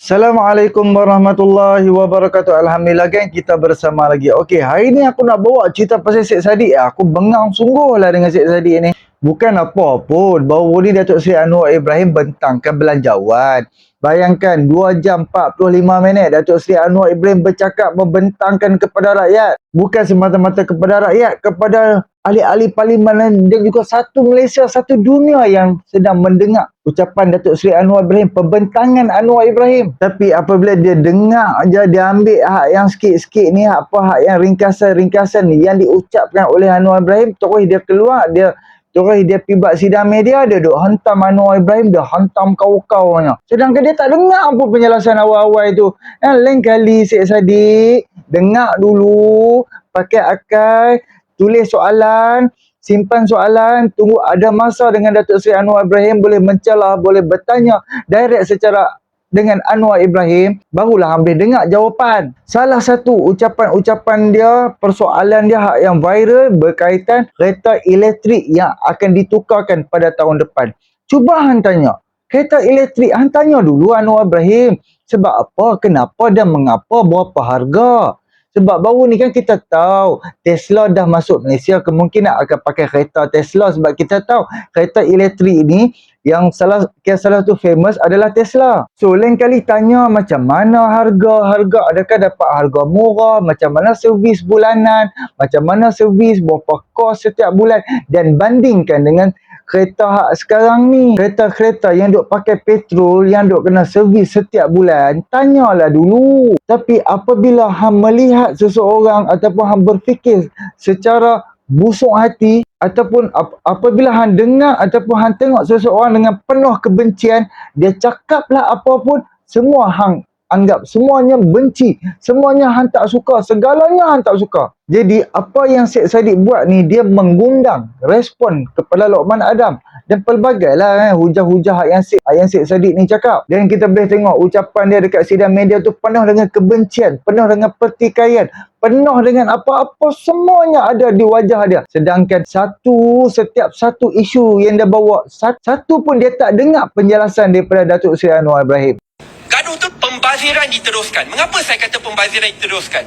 Assalamualaikum warahmatullahi wabarakatuh. Alhamdulillah kan kita bersama lagi. Okey, hari ni aku nak bawa cerita pasal Syed Saddiq. Aku bengang sungguh lah dengan Syed Saddiq ni. Bukan apa pun. Baru ni Datuk Seri Anwar Ibrahim bentangkan belanjawan. Bayangkan 2 jam 45 minit Datuk Seri Anwar Ibrahim bercakap membentangkan kepada rakyat. Bukan semata-mata kepada rakyat, kepada ahli-ahli parlimen dan juga satu Malaysia, satu dunia yang sedang mendengar ucapan Datuk Seri Anwar Ibrahim, pembentangan Anwar Ibrahim. Tapi apabila dia dengar aja, dia ambil hak yang sikit-sikit ni, hak yang ringkasan-ringkasan ni yang diucapkan oleh Anwar Ibrahim, terus dia keluar, terus dia pergi buat sidang media, dia duk hantam Anwar Ibrahim, dia hantam kau-kaunya. Sedangkan dia tak dengar apa penjelasan awal-awal itu. Lain kali Syed Saddiq, dengar dulu, pakai akal, tulis soalan, simpan soalan, tunggu ada masa dengan Datuk Seri Anwar Ibrahim, boleh mencelah, boleh bertanya direct secara dengan Anwar Ibrahim, barulah ambil dengar jawapan. Salah satu ucapan-ucapan dia, persoalan dia hak yang viral berkaitan kereta elektrik yang akan ditukarkan pada tahun depan. Cuba hang tanya, kereta elektrik hang tanya dulu Anwar Ibrahim, sebab apa, kenapa dan mengapa, berapa harga. Sebab baru ni kan kita tahu Tesla dah masuk Malaysia, kemungkinan akan pakai kereta Tesla sebab kita tahu kereta elektrik ni yang salah satu famous adalah Tesla. So lain kali tanya macam mana harga, adakah dapat harga murah, macam mana servis bulanan, macam mana servis, berapa kos setiap bulan, dan bandingkan dengan kereta hak sekarang ni, kereta-kereta yang duk pakai petrol, yang duk kena servis setiap bulan, tanyalah dulu. Tapi apabila hang melihat seseorang ataupun hang berfikir secara busuk hati, ataupun apabila hang dengar ataupun hang tengok seseorang dengan penuh kebencian, dia cakaplah apa pun, semua hang anggap semuanya benci, semuanya hang tak suka, segalanya hang tak suka. Jadi apa yang Syed Saddiq buat ni, dia mengundang respon kepada Lokman Adam dan pelbagai lah hujah-hujah yang Syed Saddiq ni cakap. Dan kita boleh tengok ucapan dia dekat sidang media tu penuh dengan kebencian, penuh dengan pertikaian, penuh dengan apa-apa, semuanya ada di wajah dia. Sedangkan setiap satu isu yang dia bawa, satu pun dia tak dengar penjelasan daripada Datuk Seri Anwar Ibrahim. Gaduh tu pembaziran diteruskan. Mengapa saya kata pembaziran diteruskan?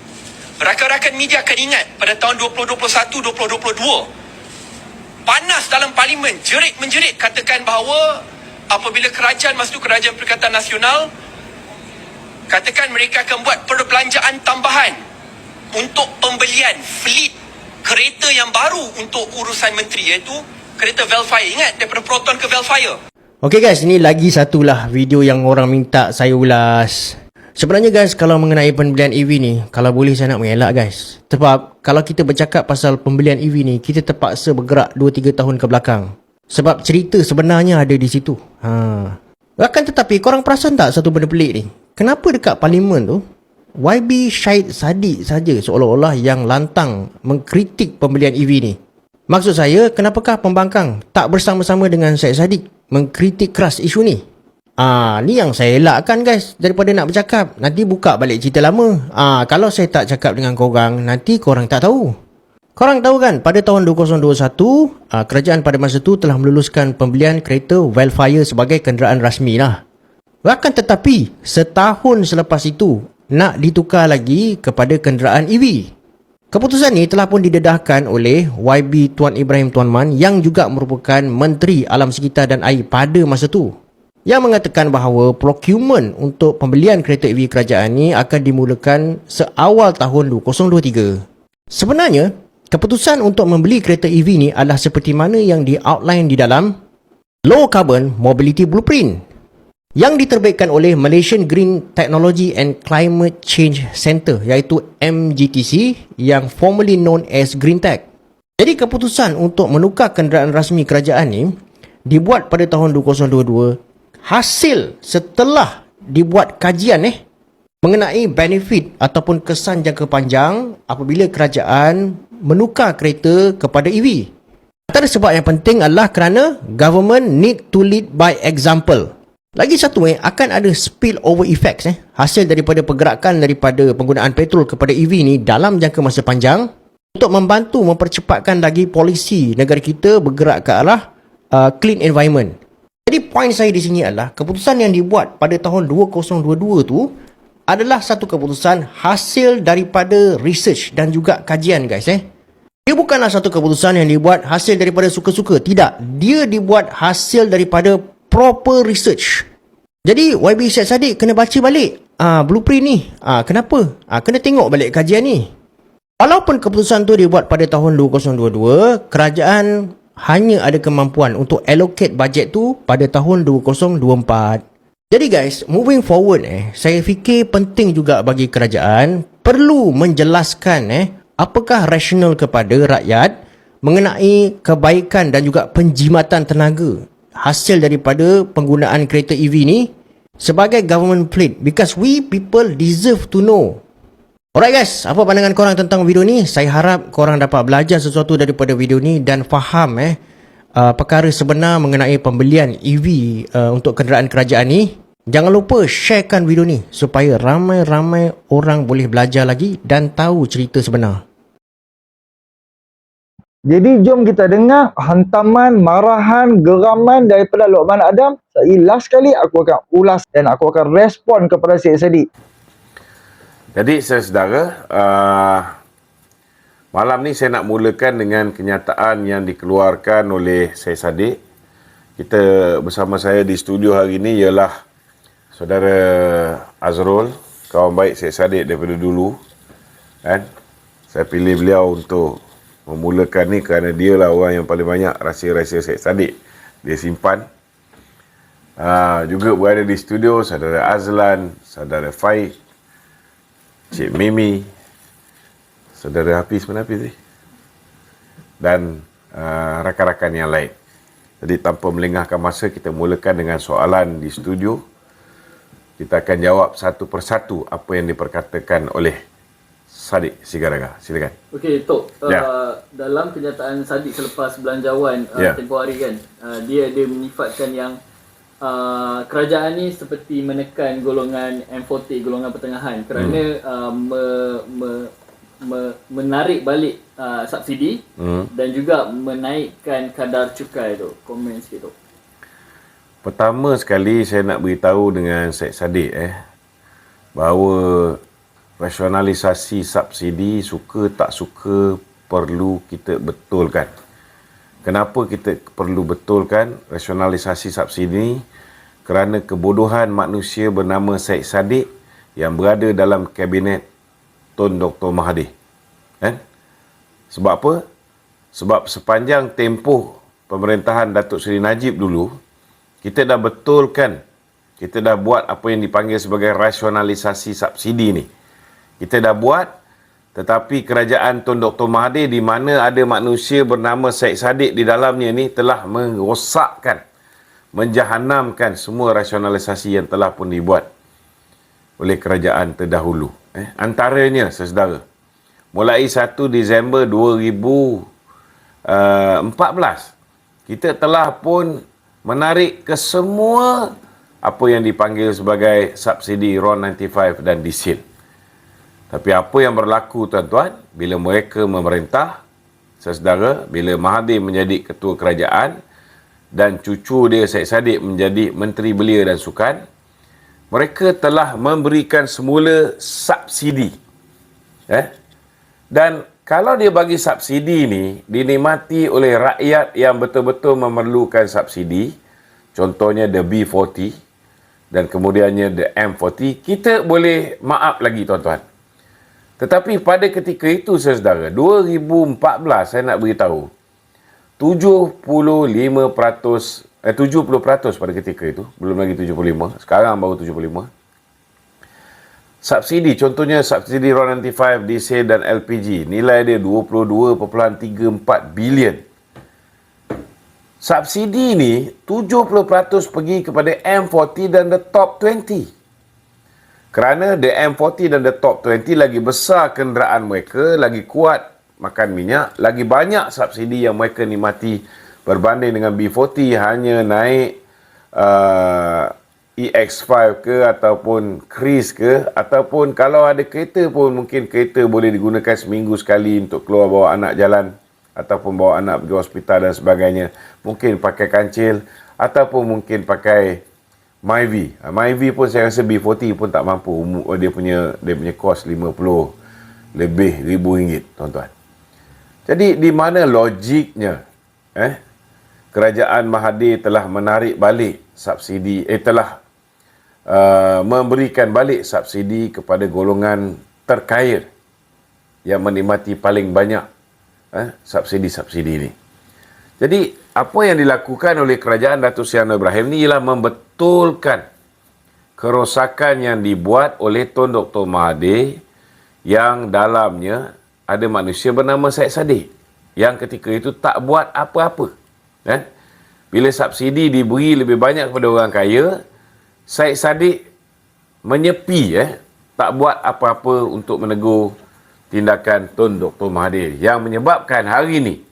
Rakan-rakan media akan ingat pada tahun 2021-2022, panas dalam parlimen, jerit-menjerit katakan bahawa apabila kerajaan masa itu Kerajaan Perikatan Nasional katakan mereka akan buat perbelanjaan tambahan untuk pembelian fleet kereta yang baru untuk urusan menteri, iaitu kereta Velfire. Ingat daripada Proton ke Velfire. Okay guys, ini lagi satulah video yang orang minta saya ulas. Sebenarnya guys, kalau mengenai pembelian EV ni, kalau boleh saya nak mengelak guys. Sebab kalau kita bercakap pasal pembelian EV ni, kita terpaksa bergerak 2-3 tahun ke belakang. Sebab cerita sebenarnya ada di situ. Akan tetapi korang perasan tak satu benda pelik ni? Kenapa dekat parlimen tu YB Syed Saddiq saja seolah-olah yang lantang mengkritik pembelian EV ni? Maksud saya, kenapakah pembangkang tak bersama-sama dengan Syed Saddiq mengkritik keras isu ni? Ni yang saya elakkan guys, daripada nak bercakap nanti buka balik cerita lama. Kalau saya tak cakap dengan korang, nanti korang tak tahu. Korang tahu kan, pada tahun 2021 kerajaan pada masa tu telah meluluskan pembelian kereta Velfire sebagai kenderaan rasmi lah. Akan tetapi setahun selepas itu nak ditukar lagi kepada kenderaan EV. Keputusan ini telah pun didedahkan oleh YB Tuan Ibrahim Tuan Man yang juga merupakan Menteri Alam Sekitar dan Air pada masa tu, yang mengatakan bahawa procurement untuk pembelian kereta EV kerajaan ni akan dimulakan seawal tahun 2023. Sebenarnya, keputusan untuk membeli kereta EV ni adalah seperti mana yang di-outline di dalam Low Carbon Mobility Blueprint yang diterbitkan oleh Malaysian Green Technology and Climate Change Centre, iaitu MGTC, yang formerly known as GreenTech. Jadi keputusan untuk menukar kenderaan rasmi kerajaan ni dibuat pada tahun 2022 hasil setelah dibuat kajian mengenai benefit ataupun kesan jangka panjang apabila kerajaan menukar kereta kepada EV. Antara sebab yang penting adalah kerana government need to lead by example. Lagi satu akan ada spillover effects hasil daripada pergerakan daripada penggunaan petrol kepada EV ni dalam jangka masa panjang untuk membantu mempercepatkan lagi polisi negara kita bergerak ke arah clean environment. Jadi poin saya di sini adalah keputusan yang dibuat pada tahun 2022 tu adalah satu keputusan hasil daripada research dan juga kajian guys. Dia bukanlah satu keputusan yang dibuat hasil daripada suka-suka. Tidak. Dia dibuat hasil daripada proper research. Jadi YB Syed Saddiq kena baca balik blueprint ni. Kenapa? Kena tengok balik kajian ni. Walaupun keputusan tu dibuat pada tahun 2022, kerajaan hanya ada kemampuan untuk allocate bajet tu pada tahun 2024. Jadi guys, moving forward saya fikir penting juga bagi kerajaan perlu menjelaskan apakah rasional kepada rakyat mengenai kebaikan dan juga penjimatan tenaga hasil daripada penggunaan kereta EV ni sebagai government fleet, because we people deserve to know. Alright guys, apa pandangan korang tentang video ni? Saya harap korang dapat belajar sesuatu daripada video ni dan faham perkara sebenar mengenai pembelian EV untuk kenderaan kerajaan ni. Jangan lupa sharekan video ni supaya ramai-ramai orang boleh belajar lagi dan tahu cerita sebenar. Jadi jom kita dengar hantaman, marahan, geraman daripada Lokman Adam. Last kali aku akan ulas dan aku akan respon kepada Syed Saddiq. Jadi saudara, malam ni saya nak mulakan dengan kenyataan yang dikeluarkan oleh Syed Saddiq. Kita bersama saya di studio hari ini ialah saudara Azrul, kawan baik Syed Saddiq daripada dulu. Kan? Saya pilih beliau untuk memulakan ni kerana dia lah orang yang paling banyak rahsia-rahsia Syed Saddiq dia simpan. Juga berada di studio saudara Azlan, saudara Faik, Cik Mimi, saudara Hafiz, mana Hafiz ni? Dan rakan-rakan yang lain. Jadi tanpa melengahkan masa, kita mulakan dengan soalan di studio. Kita akan jawab satu persatu apa yang diperkatakan oleh Saddiq Sigaraga. Silakan. Okey, Tok. Dalam kenyataan Saddiq selepas belanjawan tempoh hari kan, dia menyifatkan yang kerajaan ni seperti menekan golongan M40, golongan pertengahan kerana menarik balik subsidi dan juga menaikkan kadar cukai tu. Komen sikit tu. Pertama sekali saya nak beritahu dengan Syed Saddiq bahawa rasionalisasi subsidi suka tak suka perlu kita betulkan. Kenapa kita perlu betulkan rasionalisasi subsidi ini? Kerana kebodohan manusia bernama Syed Saddiq yang berada dalam kabinet Tun Dr. Mahathir. Sebab apa? Sebab sepanjang tempoh pemerintahan Datuk Seri Najib dulu, kita dah betulkan, kita dah buat apa yang dipanggil sebagai rasionalisasi subsidi ni. Kita dah buat, tetapi kerajaan Tun Dr. Mahathir di mana ada manusia bernama Syed Saddiq di dalamnya ni telah merosakkan, menjahanamkan semua rasionalisasi yang telah pun dibuat oleh kerajaan terdahulu. Antaranya, saudara, mulai 1 Disember 2014, kita telah pun menarik ke semua apa yang dipanggil sebagai subsidi RON 95 dan diesel. Tapi apa yang berlaku tuan-tuan, bila mereka memerintah, saudara, bila Mahathir menjadi ketua kerajaan dan cucu dia Syed Saddiq menjadi Menteri Belia dan Sukan, mereka telah memberikan semula subsidi. Dan kalau dia bagi subsidi ni dinikmati oleh rakyat yang betul-betul memerlukan subsidi, contohnya the B40 dan kemudiannya the M40, kita boleh maaf lagi tuan-tuan. Tetapi pada ketika itu, saudara, 2014, saya nak beritahu, 70% pada ketika itu, belum lagi 75, sekarang baru 75. Subsidi, contohnya subsidi RON 95, diesel dan LPG, nilai dia 22.34 bilion. Subsidi ni 70% pergi kepada M40 dan the top 20. Kerana the M40 dan the top 20 lagi besar kenderaan mereka, lagi kuat makan minyak, lagi banyak subsidi yang mereka nikmati berbanding dengan B40 hanya naik EX5 ke ataupun Kris ke, ataupun kalau ada kereta pun mungkin kereta boleh digunakan seminggu sekali untuk keluar bawa anak jalan ataupun bawa anak pergi hospital dan sebagainya. Mungkin pakai kancil ataupun mungkin pakai Myvi. Myvi pun saya rasa B40 pun tak mampu. Dia punya kos 50 lebih RM1,000, tuan-tuan. Jadi di mana logiknya kerajaan Mahathir telah menarik balik subsidi, telah memberikan balik subsidi kepada golongan terkaya yang menikmati paling banyak subsidi-subsidi ini. Jadi apa yang dilakukan oleh kerajaan Datuk Seri Anwar Ibrahim ni ialah membetulkan kerosakan yang dibuat oleh Tun Dr. Mahathir yang dalamnya ada manusia bernama Syed Saddiq yang ketika itu tak buat apa-apa. Bila subsidi diberi lebih banyak kepada orang kaya, Syed Saddiq menyepi, tak buat apa-apa untuk menegur tindakan Tun Dr. Mahathir yang menyebabkan hari ini,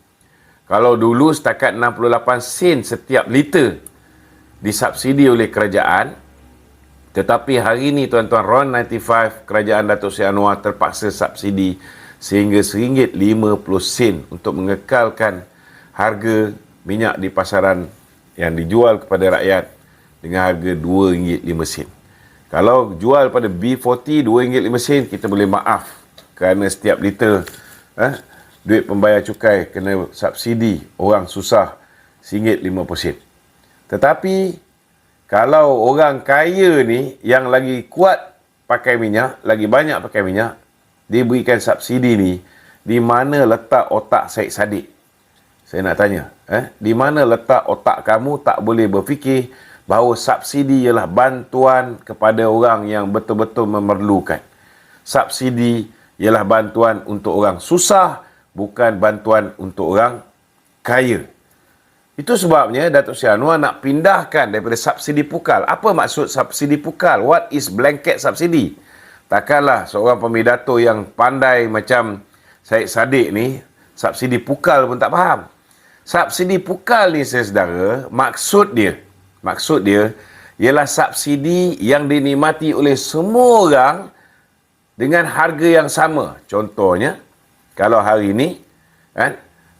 kalau dulu setakat 68 sen setiap liter disubsidi oleh kerajaan, tetapi hari ini tuan-tuan, RON 95 kerajaan Datuk Seri Anwar terpaksa subsidi sehingga RM1.50 untuk mengekalkan harga minyak di pasaran yang dijual kepada rakyat dengan harga RM2.05. Kalau jual pada B40 RM2.05, kita boleh maaf kerana setiap liter duit pembayar cukai kena subsidi orang susah RM1.50. Tetapi kalau orang kaya ni yang lagi kuat pakai minyak, lagi banyak pakai minyak, diberikan subsidi ni, di mana letak otak Syed Saddiq? Saya nak tanya, di mana letak otak kamu tak boleh berfikir bahawa subsidi ialah bantuan kepada orang yang betul-betul memerlukan. Subsidi ialah bantuan untuk orang susah, bukan bantuan untuk orang kaya. Itu sebabnya Datuk Seri Anwar nak pindahkan daripada subsidi pukal. Apa maksud subsidi pukal? What is blanket subsidi? Takkanlah seorang pemidato yang pandai macam Syed Saddiq ni, subsidi pukal pun tak faham. Subsidi pukal ni, saudara, maksud dia ialah subsidi yang dinikmati oleh semua orang dengan harga yang sama. Contohnya, kalau hari ini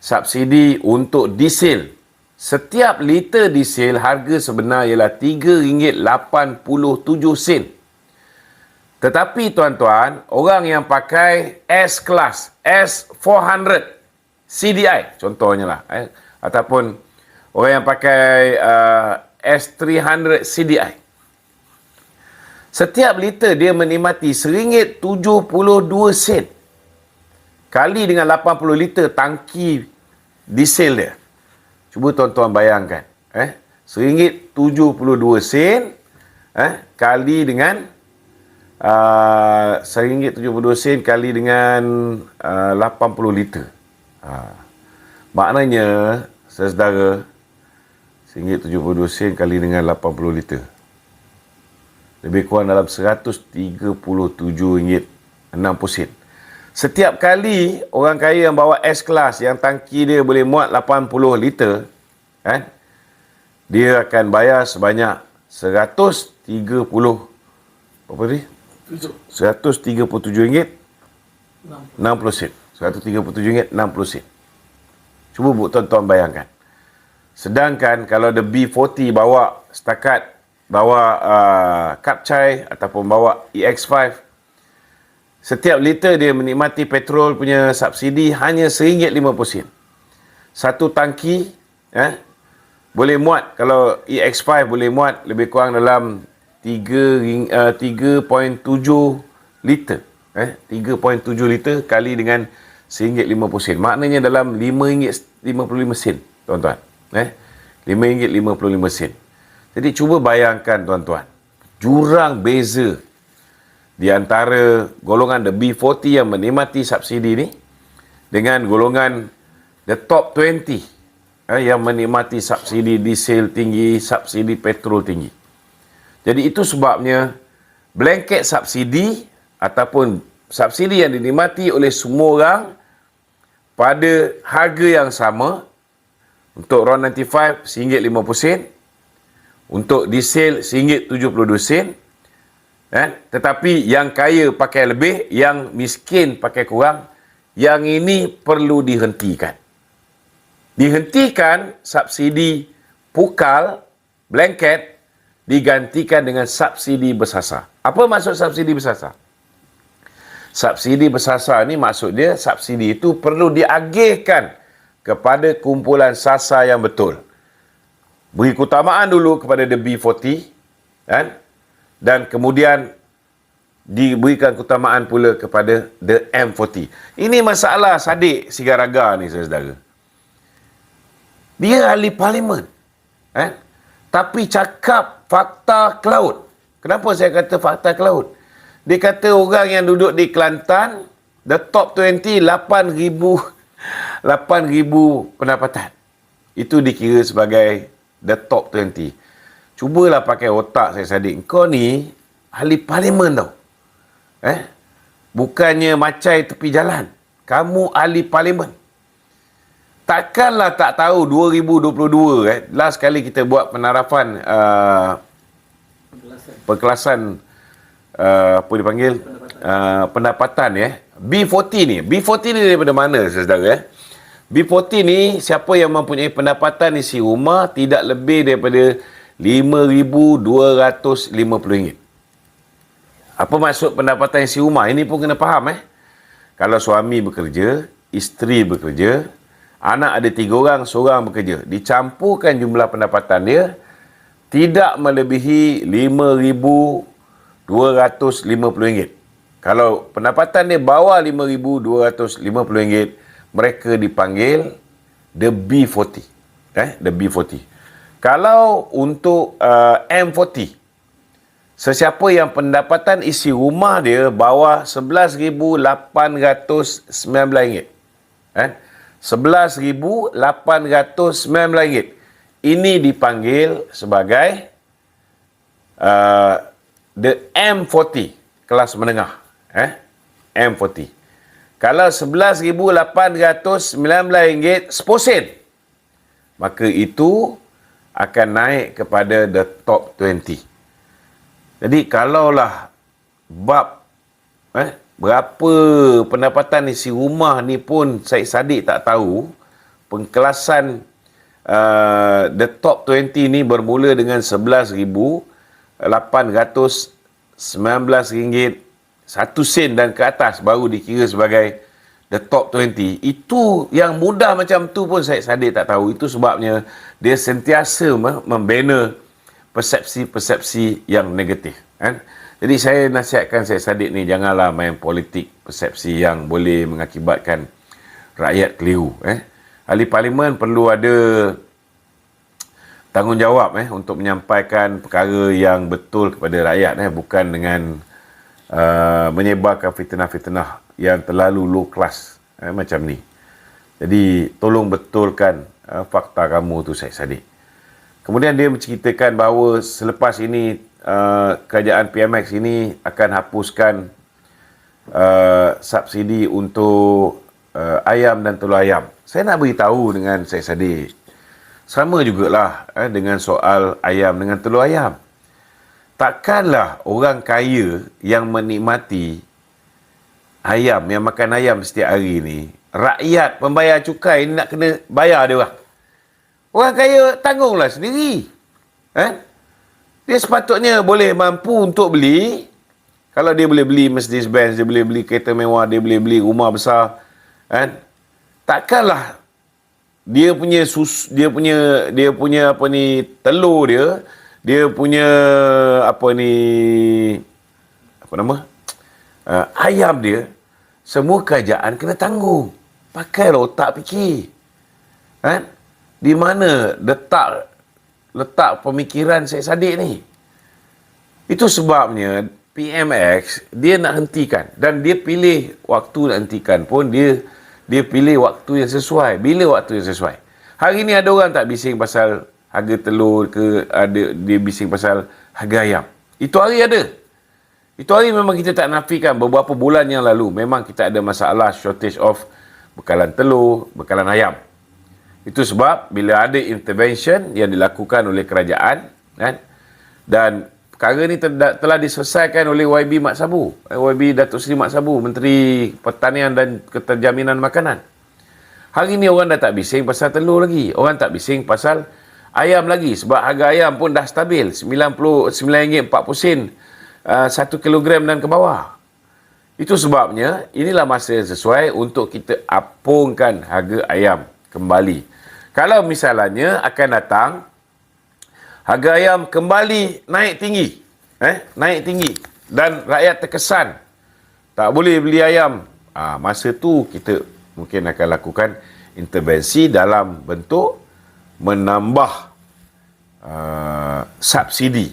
subsidi untuk diesel, setiap liter diesel harga sebenar ialah RM3.87. Tetapi tuan-tuan, orang yang pakai S-Class, S400 CDI contohnya lah, ataupun orang yang pakai S300 CDI, setiap liter dia menikmati RM1.72 kali dengan 80 liter tangki diesel dia. Cuba tuan-tuan bayangkan, RM1.72 kali dengan RM1.72 kali dengan 80 liter. Maknanya, saudara, RM1.72 kali dengan 80 liter, lebih kurang dalam RM137.60. Setiap kali orang kaya yang bawa S-Class yang tangki dia boleh muat 80 liter, dia akan bayar sebanyak 137 ringgit 60 sen. RM137.60. Cuba tuan-tuan bayangkan. Sedangkan kalau the B40 bawa setakat Kapcai ataupun bawa EX5, setiap liter dia menikmati petrol punya subsidi hanya RM1.50. Satu tangki boleh muat, kalau EX5 boleh muat lebih kurang dalam 3.7 liter. 3.7 liter kali dengan RM1.50. Maknanya dalam RM5.55, tuan-tuan. RM5.55. Jadi cuba bayangkan, tuan-tuan, jurang beza di antara golongan the B40 yang menikmati subsidi ni dengan golongan the top 20 yang menikmati subsidi diesel tinggi, subsidi petrol tinggi. Jadi itu sebabnya blanket subsidi ataupun subsidi yang dinikmati oleh semua orang pada harga yang sama. Untuk RON 95 RM1.50, untuk diesel RM1.72, tetapi yang kaya pakai lebih, yang miskin pakai kurang. Yang ini perlu dihentikan. Dihentikan subsidi pukal blanket digantikan dengan subsidi bersasar. Apa maksud subsidi bersasar? Subsidi bersasar ni maksud dia subsidi itu perlu diagihkan kepada kumpulan sasar yang betul. Beri keutamaan dulu kepada the B40 kan? Dan kemudian diberikan keutamaan pula kepada the M40. Ini masalah Sadiq Sigaraga ni saudara. Dia ahli parlimen. Tapi cakap fakta ke laut. Kenapa saya kata fakta ke laut? Dia kata orang yang duduk di Kelantan, the top 20, 8,000 pendapatan. Itu dikira sebagai the top 20. Cubalah pakai otak saya, Sadiq. Kau ni ahli parlimen tau. Bukannya macai tepi jalan. Kamu ahli parlimen. Takkanlah tak tahu 2022 last kali kita buat penarafan perkelasan apa dipanggil pendapatan B40 ni. B40 ni daripada mana saudara? B40 ni siapa yang mempunyai pendapatan isi rumah tidak lebih daripada RM5,250. Apa maksud pendapatan isi rumah? Ini pun kena faham Kalau suami bekerja, isteri bekerja, anak ada 3 orang, seorang bekerja, dicampurkan jumlah pendapatan dia tidak melebihi RM5,250. Kalau pendapatan dia bawah RM5,250, mereka dipanggil the B40. The B40. Kalau untuk M40, sesiapa yang pendapatan isi rumah dia bawah RM11,819. RM11,819. Ini dipanggil sebagai the M40, kelas menengah. M40. Kalau RM11,819 10%, maka itu akan naik kepada the top 20. Jadi kalaulah bab berapa pendapatan isi rumah ni pun Syed Saddiq tak tahu, pengkelasan the top 20 ni bermula dengan RM11,819 1 sen dan ke atas baru dikira sebagai the top 20. Itu yang mudah macam tu pun Syed Saddiq tak tahu. Itu sebabnya dia sentiasa membina persepsi-persepsi yang negatif. Jadi saya nasihatkan Syed Saddiq ni, janganlah main politik persepsi yang boleh mengakibatkan rakyat keliru. Ahli parlimen perlu ada tanggungjawab untuk menyampaikan perkara yang betul kepada rakyat, bukan dengan menyebarkan fitnah-fitnah yang terlalu low class macam ni. Jadi tolong betulkan fakta kamu tu, Syed Saddiq. Kemudian dia menceritakan bahawa selepas ini kerajaan PMX ini akan hapuskan subsidi untuk ayam dan telur ayam. Saya nak beritahu dengan Syed Saddiq, sama jugalah dengan soal ayam dengan telur ayam. Takkanlah orang kaya yang menikmati ayam, yang makan ayam setiap hari ni, rakyat pembayar cukai ni nak kena bayar dia orang. Orang kaya tanggunglah sendiri. Dia sepatutnya boleh mampu untuk beli. Kalau dia boleh beli Mercedes Benz, dia boleh beli kereta mewah, dia boleh beli rumah besar, takkanlah dia punya apa ni, telur dia punya ayam dia, semua kerajaan kena tanggung. Pakailah otak fikir. Di mana letak pemikiran Syed Saddiq ni? Itu sebabnya PMX dia nak hentikan, dan dia pilih waktu nak hentikan pun dia pilih waktu yang sesuai. Bila waktu yang sesuai? Hari ni ada orang tak bising pasal harga telur ke, dia bising pasal harga ayam. Itu hari ada. Itu hari memang kita tak nafikan. Beberapa bulan yang lalu memang kita ada masalah shortage of bekalan telur, bekalan ayam. Itu sebab bila ada intervention yang dilakukan oleh kerajaan, dan perkara ni telah diselesaikan oleh YB Mat Sabu, YB Datuk Seri Mat Sabu, Menteri Pertanian dan Keterjaminan Makanan. Hari ni orang dah tak bising pasal telur lagi. Orang tak bising pasal ayam lagi, sebab harga ayam pun dah stabil RM99.40 1 kilogram dan ke bawah. Itu sebabnya inilah masa sesuai untuk kita apungkan harga ayam kembali. Kalau misalnya akan datang harga ayam kembali naik tinggi, naik tinggi dan rakyat terkesan tak boleh beli ayam, masa tu kita mungkin akan lakukan intervensi dalam bentuk menambah subsidi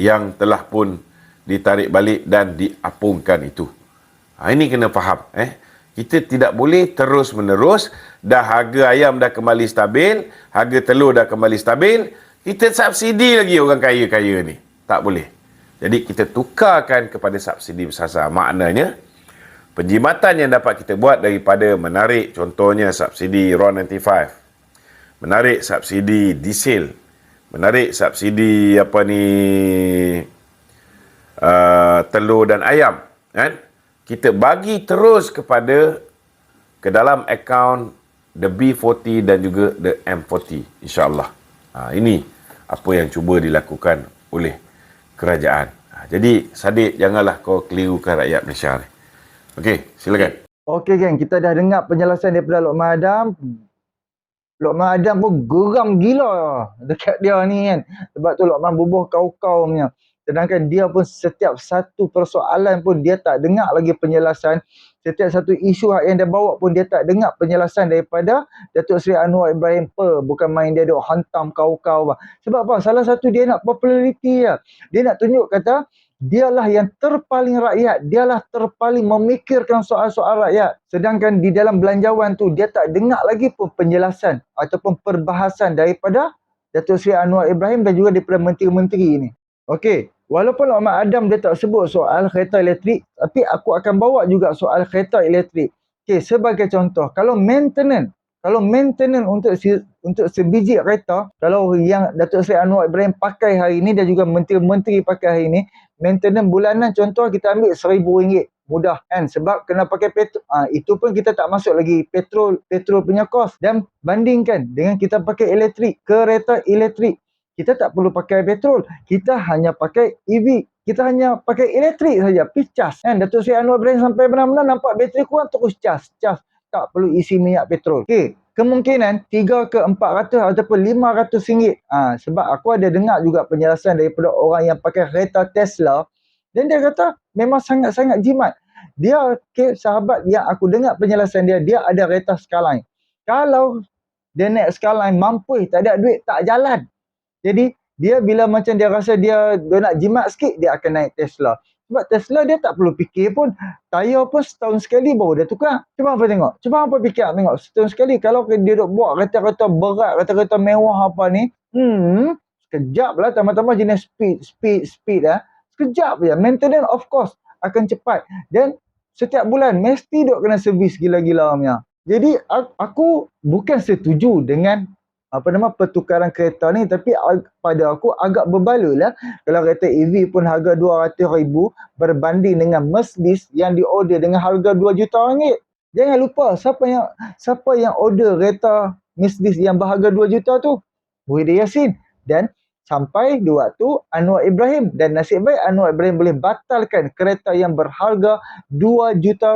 yang telah pun ditarik balik dan diapungkan itu. Ini kena faham. Kita tidak boleh terus-menerus, dah harga ayam dah kembali stabil, harga telur dah kembali stabil, kita subsidi lagi orang kaya-kaya ni. Tak boleh. Jadi kita tukarkan kepada subsidi bersasar. Maknanya, penjimatan yang dapat kita buat daripada menarik contohnya subsidi RON95, menarik subsidi diesel, menarik subsidi telur dan ayam, kan? Kita bagi terus ke dalam akaun the B40 dan juga the M40, insya-Allah. Ini apa yang cuba dilakukan oleh kerajaan. Jadi Sadiq, janganlah kau kelirukan rakyat Malaysia ni. Okey, silakan. Okey geng, kita dah dengar penjelasan daripada Luqman Adam. Luqman Adam pun geram gila dekat dia ni kan. Sebab tu Luqman bubuh kau-kau punya. Sedangkan dia pun setiap satu persoalan pun dia tak dengar lagi penjelasan. Setiap satu isu yang dia bawa pun dia tak dengar penjelasan daripada Datuk Seri Anwar Ibrahim Pearl. Bukan main dia duk hantam kau-kau. Sebab apa? Salah satu dia nak populariti lah. Dia nak tunjuk kata dialah yang terpaling rakyat. Dialah terpaling memikirkan soal-soal rakyat. Sedangkan di dalam belanjawan tu dia tak dengar lagi pun penjelasan ataupun perbahasan daripada Datuk Seri Anwar Ibrahim dan juga daripada menteri-menteri ini. Okey, walaupun Luqman Adam dia tak sebut soal kereta elektrik, tapi aku akan bawa juga soal kereta elektrik. Okey, sebagai contoh, kalau maintenance untuk sebiji kereta, kalau yang Datuk Seri Anwar Ibrahim pakai hari ini dan juga menteri-menteri pakai hari ini, maintenance bulanan contoh kita ambil RM1,000. Mudah kan, sebab kena pakai petrol. Itu pun kita tak masuk lagi petrol punya kos. Dan bandingkan dengan kita pakai elektrik, kereta elektrik, kita tak perlu pakai petrol. Kita hanya pakai EV. Kita hanya pakai elektrik saja. Pergi cas. Kan? Datuk Seri Anwar Ibrahim sampai benar-benar nampak bateri kurang, terus cas. Tak perlu isi minyak petrol. Okey. Kemungkinan 3 ke 400 ataupun RM500. Sebab aku ada dengar juga penjelasan daripada orang yang pakai kereta Tesla. Dan dia kata memang sangat-sangat jimat. Dia, sahabat yang aku dengar penjelasan dia ada kereta Skyline. Kalau dia naik Skyline mampu, tak ada duit, tak jalan. Jadi, dia bila macam dia rasa dia nak jimat sikit, dia akan naik Tesla. Sebab Tesla dia tak perlu fikir pun. Tayar pun setahun sekali baru dia tukar. Cuba apa tengok? Cuba apa fikir tengok. Setahun sekali. Kalau dia duk buat kereta-kereta berat, kereta-kereta mewah apa ni, sekejap lah. Tambah-tambah jenis speed lah. Sekejap je. Maintenance of course akan cepat. Dan setiap bulan mesti duk kena servis gila-gila punya. Jadi aku bukan setuju dengan pertukaran kereta ni, tapi pada aku agak berbaloi lah kalau kereta EV pun harga RM200,000 berbanding dengan Mercedes yang diorder dengan harga RM2 juta. Jangan lupa siapa yang order kereta Mercedes yang berharga RM2 juta tu? Muhyiddin Yassin. Dan sampai di waktu Anwar Ibrahim, dan nasib baik Anwar Ibrahim boleh batalkan kereta yang berharga RM2 juta.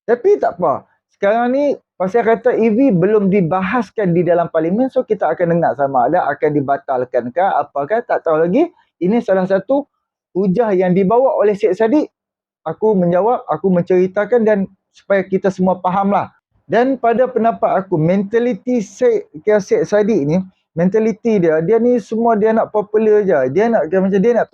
Tapi tak apa. Sekarang ni pasal kereta EV belum dibahaskan di dalam parlimen, so kita akan dengar sama ada akan dibatalkan ke apakah, tak tahu lagi. Ini salah satu hujah yang dibawa oleh Syed Saddiq. Aku menjawab, aku menceritakan dan supaya kita semua fahamlah. Dan pada pendapat aku, mentaliti Syed Saddiq ni, mentaliti dia ni semua dia nak popular je. Dia nak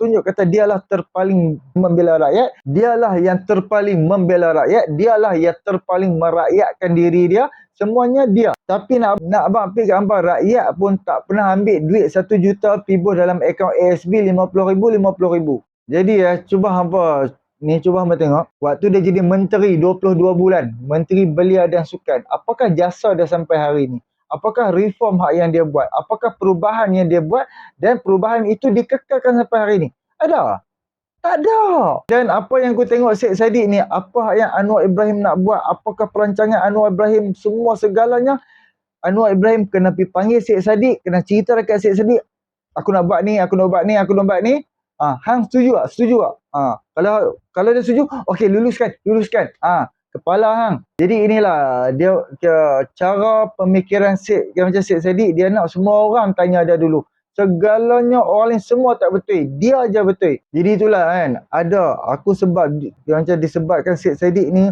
tunjuk kata dialah terpaling membela rakyat, dialah yang terpaling membela rakyat, dialah yang terpaling merakyatkan diri dia, semuanya dia. Tapi nak abang ambil gambar, rakyat pun tak pernah ambil duit 1 juta pibuh dalam akaun ASB RM50,000. Jadi cuba hamba tengok, waktu dia jadi menteri 22 bulan, Menteri Belia dan Sukan, apakah jasa dia sampai hari ni? Apakah reform yang dia buat? Apakah perubahan yang dia buat? Dan perubahan itu dikekalkan sampai hari ini? Ada? Tak ada. Dan apa yang aku tengok Syed Saddiq ni, apa yang Anwar Ibrahim nak buat? Apakah perancangan Anwar Ibrahim? Semua segalanya Anwar Ibrahim kena pergi panggil Syed Saddiq, kena cerita dekat Syed Saddiq, aku nak buat ni, aku nak buat ni, aku nak buat ni. Hang setuju tak? Setuju tak? Kalau dia setuju, okey, luluskan. Kepala hang. Jadi inilah dia cara pemikiran Syed, macam Syed Saddiq, dia nak semua orang tanya dia dulu. Segalanya orang lain semua tak betul, dia aja betul. Jadi itulah kan, ada aku sebab macam disebabkan Syed Saddiq ni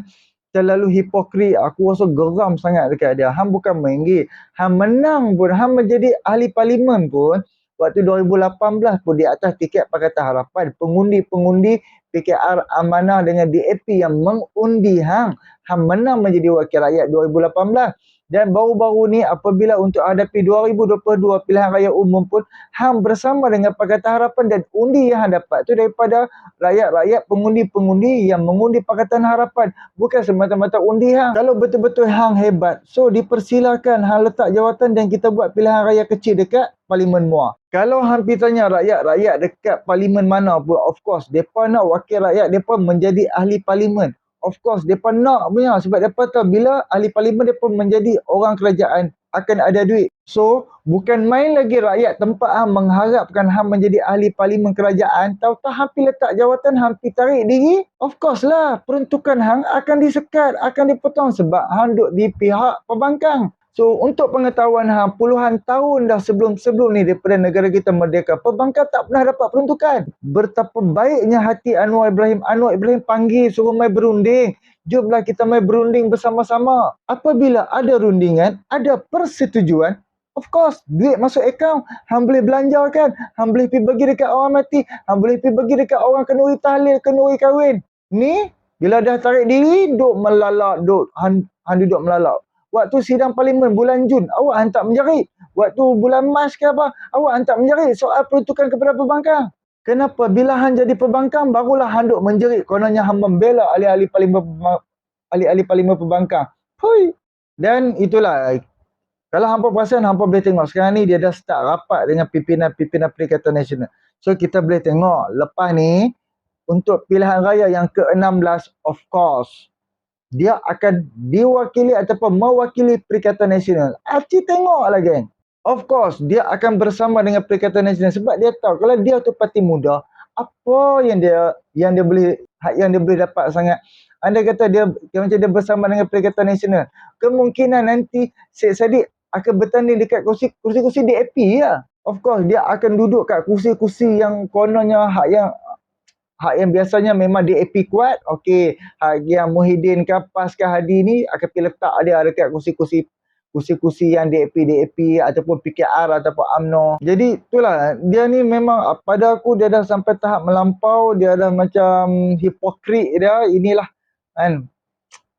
terlalu hipokrit, aku rasa geram sangat dekat dia. Hang bukan main game, hang menang pun, hang menjadi ahli parlimen pun waktu 2018 pun di atas tiket Pakatan Harapan, pengundi-pengundi PKR Amanah dengan DAP yang mengundi hang menang menjadi wakil rakyat 2018. Dan baru-baru ni apabila untuk hadapi 2022 pilihan raya umum pun, hang bersama dengan Pakatan Harapan, dan undi yang hang dapat tu daripada rakyat-rakyat, pengundi-pengundi yang mengundi Pakatan Harapan, bukan semata-mata undi hang. Kalau betul-betul hang hebat, so dipersilakan hang letak jawatan dan kita buat pilihan raya kecil dekat Parlimen Muar. Kalau hang pergi tanya rakyat-rakyat dekat parlimen mana pun, of course mereka nak wakil rakyat mereka menjadi ahli parlimen. Of course, mereka nak punya, sebab mereka tahu bila ahli parlimen mereka menjadi orang kerajaan, akan ada duit. So, bukan main lagi rakyat tempat hang mengharapkan hang menjadi ahli parlimen kerajaan, tahu-tahu hang pergi letak jawatan, hang pergi tarik diri. Of course lah, peruntukan hang akan disekat, akan dipotong sebab hang duduk di pihak pembangkang. So, untuk pengetahuan hang, puluhan tahun dah sebelum ni daripada negara kita merdeka, perbankan tak pernah dapat peruntukan. Betapa baiknya hati Anwar Ibrahim. Anwar Ibrahim panggil, suruh mai berunding. Jomlah kita mai berunding bersama-sama. Apabila ada rundingan, ada persetujuan, of course, duit masuk akaun, hang boleh belanjakan, hang boleh pergi bagi dekat orang mati, hang boleh pergi bagi dekat orang kenduri tahlil, kenduri kahwin. Ni, bila dah tarik diri, duk melalak, hang duduk melalak. Waktu sidang parlimen bulan Jun, awak hantar menjerit. Waktu bulan Mac ke apa, awak hantar menjerit soal peruntukan kepada pembangkang. Kenapa? Bila hang jadi pembangkang, barulah hang duk menjerit. Kononnya hang membela ahli-ahli parlimen pembangkang. Hui. Dan itulah, kalau hampa perasan, hampa boleh tengok sekarang ni dia dah start rapat dengan pimpinan Perikatan Nasional. So kita boleh tengok lepas ni, untuk pilihan raya yang ke-16, of course, dia akan diwakili ataupun mewakili Perikatan Nasional. Aci tengoklah geng. Of course, dia akan bersama dengan Perikatan Nasional sebab dia tahu kalau dia tu parti muda, apa yang dia boleh dapat sangat. Anda kata dia macam dia bersama dengan Perikatan Nasional, kemungkinan nanti Syed Saddiq akan bertanding dekat kursi-kursi DAP lah. Of course, dia akan duduk kat kursi-kursi yang kononnya hak yang biasanya memang DAP kuat. Okey, hak yang Muhyiddin ke PAS ke Hadi ni akan pergi letak dia dekat kursi-kursi yang DAP ataupun PKR ataupun UMNO. Jadi itulah, dia ni memang pada aku dia dah sampai tahap melampau, dia dah macam hipokrit dia. Inilah kan,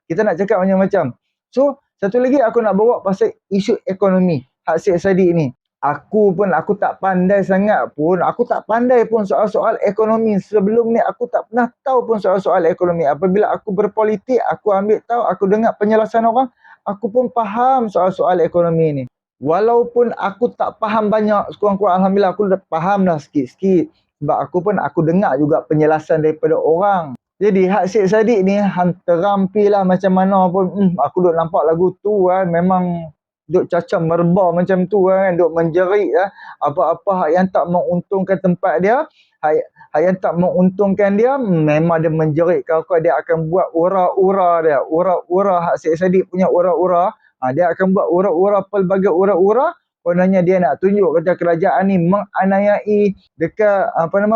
kita nak cakap macam-macam. So satu lagi aku nak bawa pasal isu ekonomi hak Syed Saddiq ni. Aku tak pandai sangat pun. Aku tak pandai pun soal-soal ekonomi. Sebelum ni aku tak pernah tahu pun soal-soal ekonomi. Apabila aku berpolitik, aku ambil tahu, aku dengar penjelasan orang, aku pun faham soal-soal ekonomi ni. Walaupun aku tak faham banyak, sekurang-kurang Alhamdulillah aku dah faham dah sikit-sikit. Sebab aku dengar juga penjelasan daripada orang. Jadi hak Syed Saddiq ni, hang terampilah macam mana pun. Aku duk nampak lagu tu kan, memang duk cacam merbau macam tu kan, duk menjerit lah. Apa-apa hak yang tak menguntungkan tempat dia, hak yang tak menguntungkan dia, memang dia menjerit. Kalau dia akan buat ura-ura dia, ura-ura hak Syed Saddiq punya ura-ura. Dia akan buat ura-ura, pelbagai ura-ura. Kononnya dia nak tunjuk kata kerajaan ni menganiayai dekat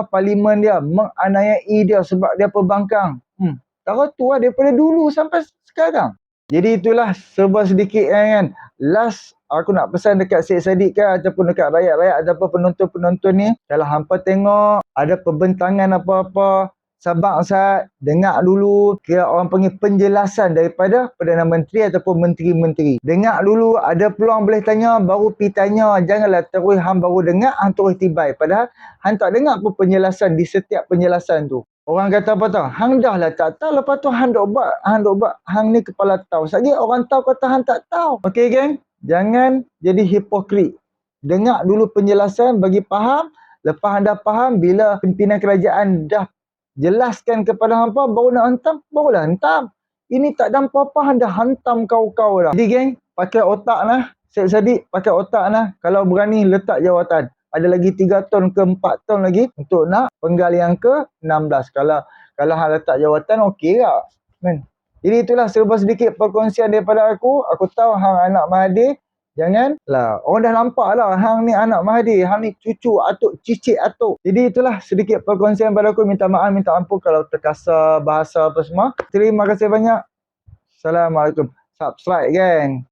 parlimen dia, menganiayai dia sebab dia pembangkang. Cara tu lah daripada dulu sampai sekarang. Jadi itulah serba sedikit kan. Last aku nak pesan dekat Syed Saddiq kan, ataupun dekat rakyat-rakyat ataupun penonton-penonton ni, kalau hampa tengok ada pembentangan apa-apa, sabar Ustaz, dengar dulu, kira orang panggil penjelasan daripada Perdana Menteri ataupun menteri-menteri. Dengar dulu, ada peluang boleh tanya, baru pergi tanya. Janganlah terus hang baru dengar, hang terus tibai. Padahal hang tak dengar pun penjelasan di setiap penjelasan tu. Orang kata apa tau? Hang dah lah tak tahu, lepas tu hang duk buat, hang ni kepala tahu. Sekali orang tahu kata hang tak tahu. Okey geng? Jangan jadi hipokrit. Dengar dulu penjelasan, bagi faham. Lepas hang dah faham, bila pimpinan kerajaan dah jelaskan kepada hampa, baru nak hantam, barulah hantam. Ini tak ada apa-apa, hang dah hantam kau-kau dah. Jadi geng, pakai otak lah. Syed Saddiq pakai otak nah. Kalau berani letak jawatan. Ada lagi 3 tahun ke 4 tahun lagi untuk nak penggalian ke-16. Kalau hang letak jawatan okey tak? Kan? Jadi itulah serba sedikit perkongsian daripada aku. Aku tahu hang anak Mahathir. Janganlah. Orang dah nampak lah hang ni anak Mahathir. Hang ni cucu atuk, cicit atuk. Jadi itulah sedikit perkongsian pada aku. Minta maaf, minta ampun kalau terkasar bahasa apa semua. Terima kasih banyak. Assalamualaikum. Subscribe, geng.